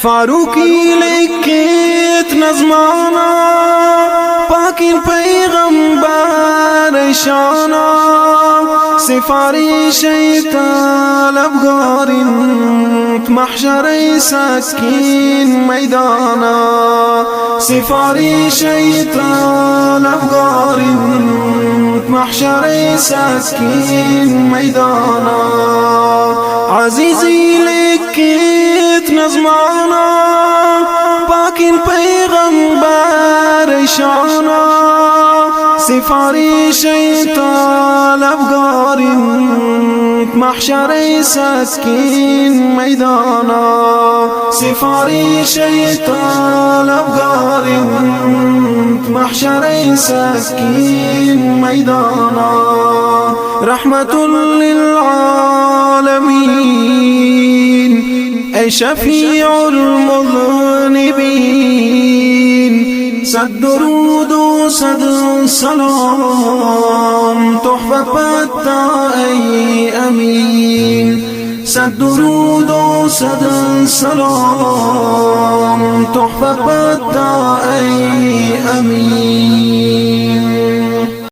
فاروقی لکھت نظمانا پاکین پیغمبر شانا سفارش طلبگار محشر سکین میدانا سفارش طلبگار محشر سکین میدانا عزیزی لکھت نظمانا پاکین پیغمبر شانا سفارش طلبگار محشر سکین میدانا سفارش طلبگار محشر سکین میدانا رحمت للعالمین ای شفیع المذنبین صد درود و صد سلام تحفه پتا ای امین صد درود و صد سلام تحفه پتا ای امین